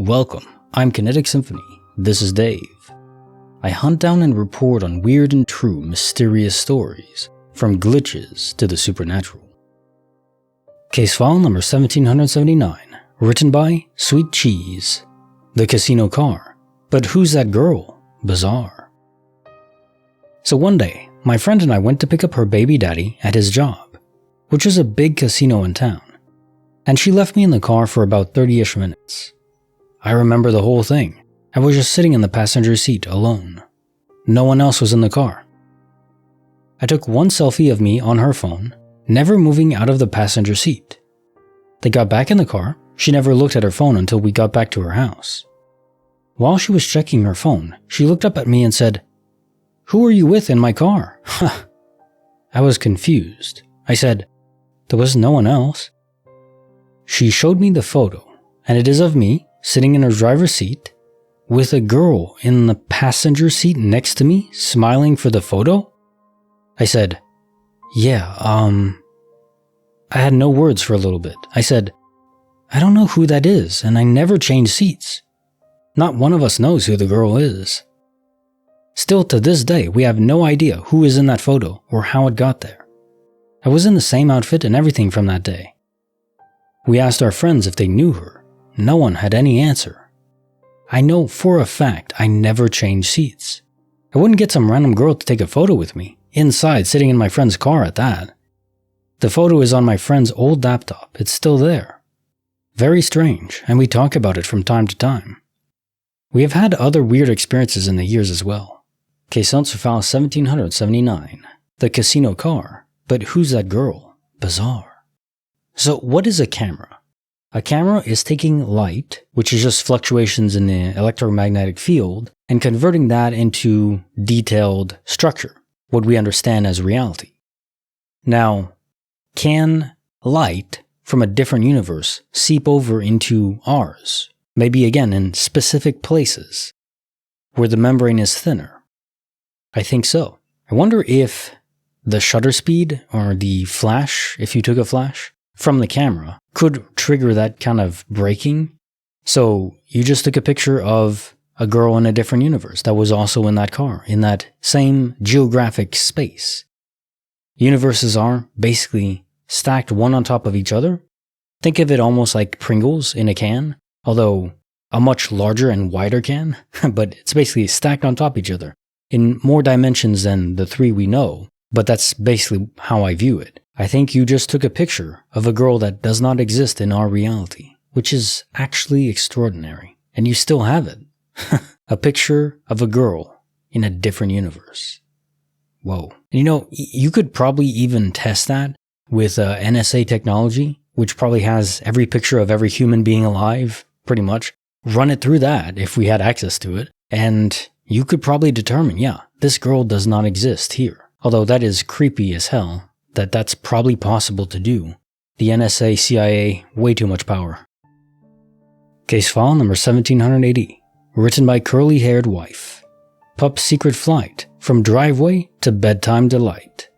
Welcome, I'm Kinetic Symphony. This is Dave. I hunt down and report on weird and true mysterious stories, from glitches to the supernatural. Case file number 1779, written by Sweet Cheese. The casino car. But who's that girl? Bizarre. So one day, my friend and I went to pick up her baby daddy at his job, which is a big casino in town, and she left me in the car for about 30-ish minutes. I remember the whole thing. I was just sitting in the passenger seat alone. No one else was in the car. I took one selfie of me on her phone, never moving out of the passenger seat. They got back in the car. She never looked at her phone until we got back to her house. While she was checking her phone, she looked up at me and said, "Who are you with in my car?" I was confused. I said, "There was no one else." She showed me the photo, and it is of me sitting in her driver's seat with a girl in the passenger seat next to me smiling for the photo. I said, "Yeah, I had no words for a little bit. I said, "I don't know who that is, and I never change seats. Not one of us knows who the girl is." Still to this day, we have no idea who is in that photo or how it got there. I was in the same outfit and everything from that day. We asked our friends if they knew her. No one had any answer. I know for a fact I never changed seats. I wouldn't get some random girl to take a photo with me, inside sitting in my friend's car at that. The photo is on my friend's old laptop. It's still there. Very strange, and we talk about it from time to time. We have had other weird experiences in the years as well. Case file 1779. The casino car. But who's that girl? Bizarre. So what is a camera? A camera is taking light, which is just fluctuations in the electromagnetic field, and converting that into detailed structure, what we understand as reality. Now, can light from a different universe seep over into ours? Maybe again in specific places where the membrane is thinner? I think so. I wonder if the shutter speed or the flash, if you took a flash from the camera, could trigger that kind of breaking. So you just took a picture of a girl in a different universe that was also in that car, in that same geographic space. Universes are basically stacked one on top of each other. Think of it almost like Pringles in a can, although a much larger and wider can, but it's basically stacked on top of each other in more dimensions than the three we know, but that's basically how I view it. I think you just took a picture of a girl that does not exist in our reality, which is actually extraordinary, and you still have it. A picture of a girl in a different universe. Whoa. And you know, you could probably even test that with NSA technology, which probably has every picture of every human being alive, pretty much. Run it through that if we had access to it, and you could probably determine, yeah, this girl does not exist here. Although that is creepy as hell, that's probably possible to do. The NSA, CIA, way too much power. Case file number 1780, written by Curly-Haired Wife. Pup's Secret Flight, from Driveway to Bedtime Delight.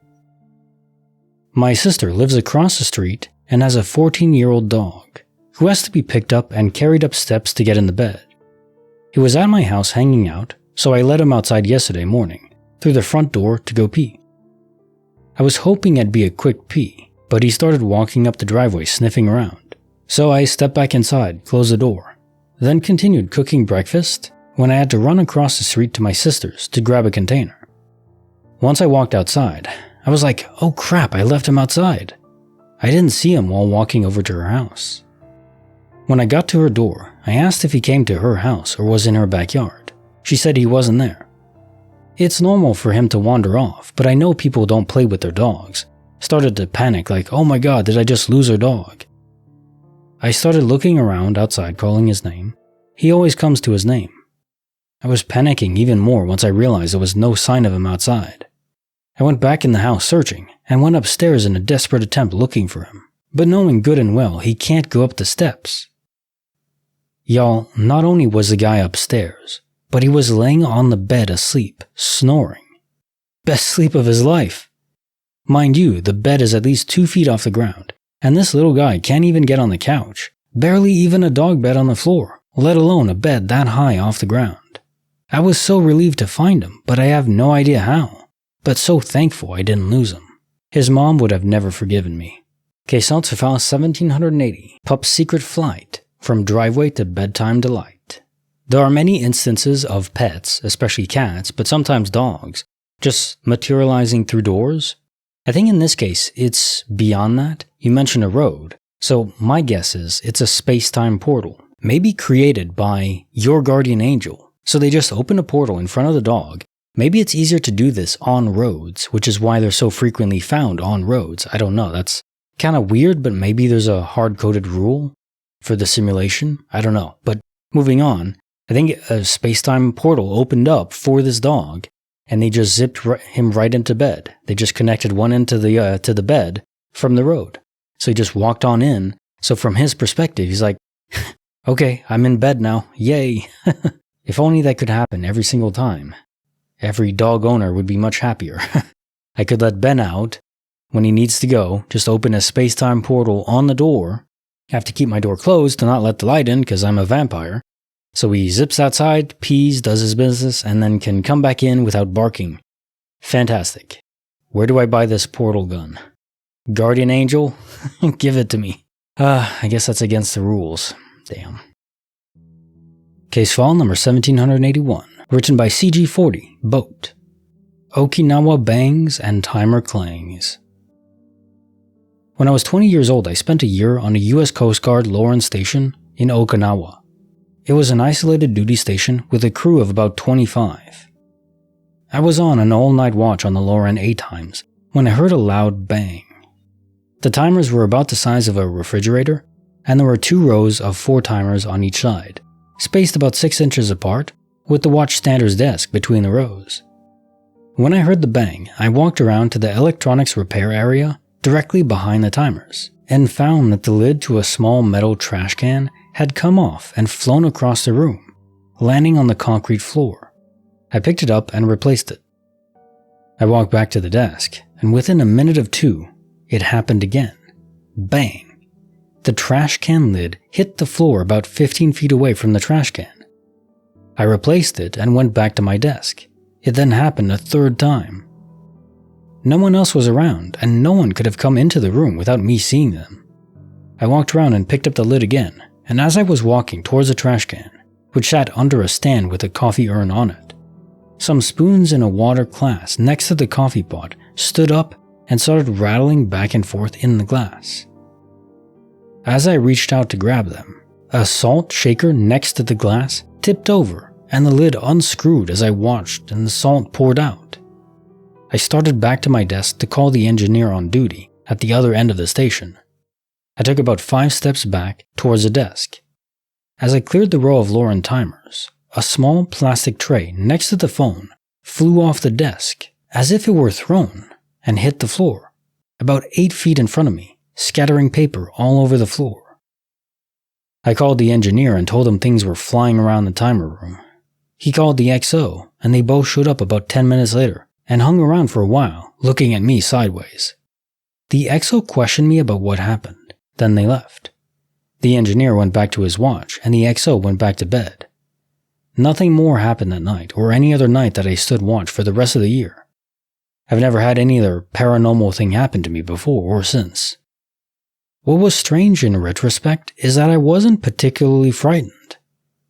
My sister lives across the street and has a 14-year-old dog, who has to be picked up and carried up steps to get in the bed. He was at my house hanging out, so I let him outside yesterday morning, through the front door to go pee. I was hoping it'd be a quick pee, but he started walking up the driveway sniffing around. So I stepped back inside, closed the door, then continued cooking breakfast when I had to run across the street to my sister's to grab a container. Once I walked outside, I was like, oh crap, I left him outside. I didn't see him while walking over to her house. When I got to her door, I asked if he came to her house or was in her backyard. She said he wasn't there. It's normal for him to wander off, but I know people don't play with their dogs. Started to panic like, oh my god, did I just lose our dog? I started looking around outside calling his name. He always comes to his name. I was panicking even more once I realized there was no sign of him outside. I went back in the house searching and went upstairs in a desperate attempt looking for him, but knowing good and well he can't go up the steps. Y'all, not only was the guy upstairs, but he was laying on the bed asleep, snoring. Best sleep of his life. Mind you, the bed is at least 2 feet off the ground, and this little guy can't even get on the couch, barely even a dog bed on the floor, let alone a bed that high off the ground. I was so relieved to find him, but I have no idea how. But so thankful I didn't lose him. His mom would have never forgiven me. K-Salzerfall 1780, Pup's Secret Flight, From Driveway to Bedtime Delight. There are many instances of pets, especially cats, but sometimes dogs, just materializing through doors. I think in this case, it's beyond that. You mentioned a road, so my guess is it's a space-time portal, maybe created by your guardian angel. So they just open a portal in front of the dog. Maybe it's easier to do this on roads, which is why they're so frequently found on roads. I don't know, that's kind of weird, but maybe there's a hard-coded rule for the simulation. I don't know, but moving on, I think a space-time portal opened up for this dog, and they just zipped him right into bed. They just connected one end to the bed from the road. So he just walked on in. So from his perspective, he's like, okay, I'm in bed now. Yay. If only that could happen every single time. Every dog owner would be much happier. I could let Ben out when he needs to go, just open a space-time portal on the door. I have to keep my door closed to not let the light in because I'm a vampire. So he zips outside, pees, does his business, and then can come back in without barking. Fantastic. Where do I buy this portal gun? Guardian Angel? Give it to me. I guess that's against the rules. Damn. Case file number 1781, written by CG40, Boat. Okinawa bangs and timer clangs. When I was 20 years old, I spent a year on a US Coast Guard Lauren station in Okinawa. It was an isolated duty station with a crew of about 25. I was on an all-night watch on the Lauren 8 times when I heard a loud bang. The timers were about the size of a refrigerator, and there were 2 rows of 4 timers on each side, spaced about 6 inches apart, with the watchstander's desk between the rows. When I heard the bang, I walked around to the electronics repair area directly behind the timers, and found that the lid to a small metal trash can had come off and flown across the room, landing on the concrete floor. I picked it up and replaced it. I walked back to the desk, and within a minute or two, it happened again. Bang! The trash can lid hit the floor about 15 feet away from the trash can. I replaced it and went back to my desk. It then happened a 3rd time. No one else was around, and no one could have come into the room without me seeing them. I walked around and picked up the lid again, and as I was walking towards the trash can, which sat under a stand with a coffee urn on it, some spoons in a water glass next to the coffee pot stood up and started rattling back and forth in the glass. As I reached out to grab them, a salt shaker next to the glass tipped over and the lid unscrewed as I watched and the salt poured out. I started back to my desk to call the engineer on duty at the other end of the station. I took about 5 steps back towards the desk. As I cleared the row of Lauren timers, a small plastic tray next to the phone flew off the desk as if it were thrown and hit the floor, about 8 feet in front of me, scattering paper all over the floor. I called the engineer and told him things were flying around the timer room. He called the XO, and they both showed up about 10 minutes later and hung around for a while, looking at me sideways. The XO questioned me about what happened. Then they left. The engineer went back to his watch, and the XO went back to bed. Nothing more happened that night, or any other night that I stood watch for the rest of the year. I've never had any other paranormal thing happen to me before or since. What was strange in retrospect is that I wasn't particularly frightened,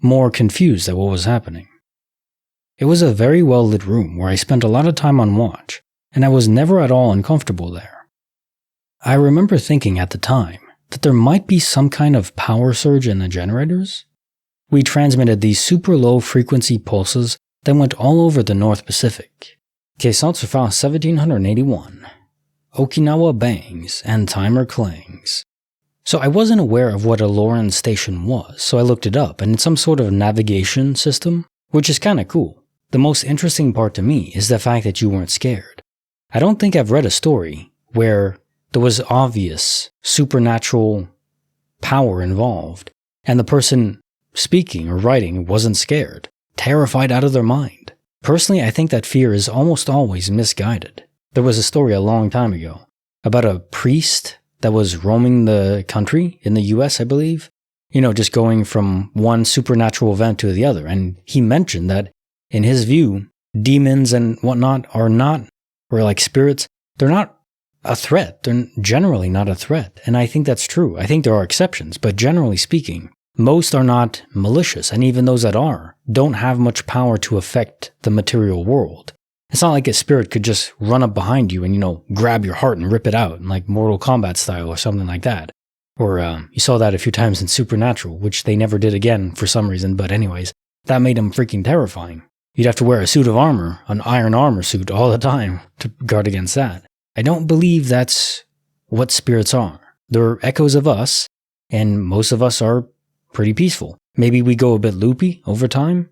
more confused at what was happening. It was a very well-lit room where I spent a lot of time on watch, and I was never at all uncomfortable there. I remember thinking at the time that there might be some kind of power surge in the generators. We transmitted these super low frequency pulses that went all over the North Pacific. K-Salzerfall 1781, Okinawa bangs and timer clangs. So I wasn't aware of what a Lauren station was, so I looked it up, and it's some sort of navigation system, which is kinda cool. The most interesting part to me is the fact that you weren't scared. I don't think I've read a story where there was obvious supernatural power involved, and the person speaking or writing wasn't scared, terrified out of their mind. Personally, I think that fear is almost always misguided. There was a story a long time ago about a priest that was roaming the country in the US, I believe, just going from one supernatural event to the other. And he mentioned that in his view, demons and whatnot are not, or like spirits, they're not a threat. They're generally not a threat. And I think that's true. I think there are exceptions, but generally speaking, most are not malicious. And even those that are don't have much power to affect the material world. It's not like a spirit could just run up behind you and, grab your heart and rip it out, like Mortal Kombat style or something like that. Or you saw that a few times in Supernatural, which they never did again for some reason. But anyways, that made them freaking terrifying. You'd have to wear a suit of armor, an iron armor suit all the time to guard against that. I don't believe that's what spirits are. They're echoes of us, and most of us are pretty peaceful. Maybe we go a bit loopy over time,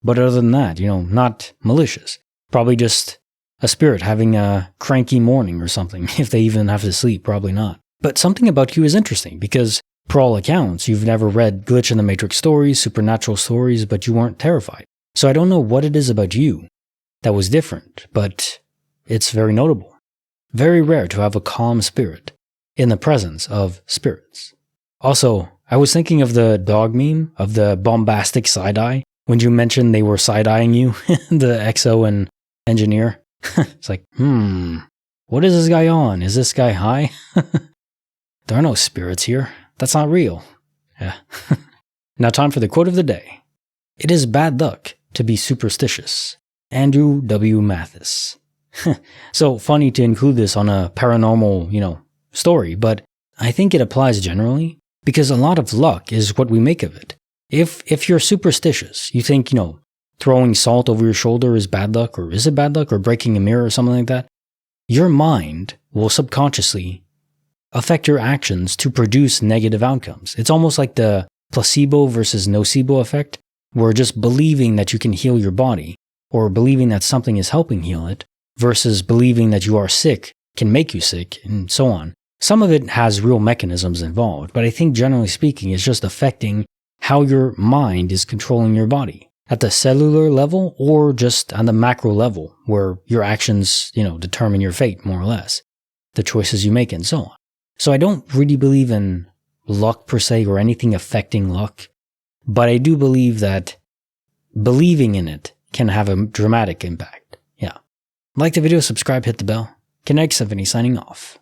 but other than that, not malicious. Probably just a spirit having a cranky morning or something. If they even have to sleep, probably not. But something about you is interesting because, per all accounts, you've never read Glitch in the Matrix stories, supernatural stories, but you weren't terrified. So I don't know what it is about you that was different, but it's very notable. Very rare to have a calm spirit in the presence of spirits. Also, I was thinking of the dog meme of the bombastic side-eye when you mentioned they were side-eyeing you, the EXO and engineer. It's like, what is this guy on? Is this guy high? There are no spirits here. That's not real. Yeah. Now time for the quote of the day. It is bad luck to be superstitious. Andrew W. Mathis. So funny to include this on a paranormal, story, but I think it applies generally because a lot of luck is what we make of it. If you're superstitious, you think, throwing salt over your shoulder is bad luck, or is it bad luck, or breaking a mirror or something like that, your mind will subconsciously affect your actions to produce negative outcomes. It's almost like the placebo versus nocebo effect, where just believing that you can heal your body, or believing that something is helping heal it, versus believing that you are sick can make you sick, and so on. Some of it has real mechanisms involved, but I think generally speaking, it's just affecting how your mind is controlling your body. At the cellular level, or just on the macro level, where your actions, determine your fate, more or less. The choices you make and so on. So I don't really believe in luck per se, or anything affecting luck, but I do believe that believing in it can have a dramatic impact. Yeah. Like the video, subscribe, hit the bell. Kinetic Symphony signing off.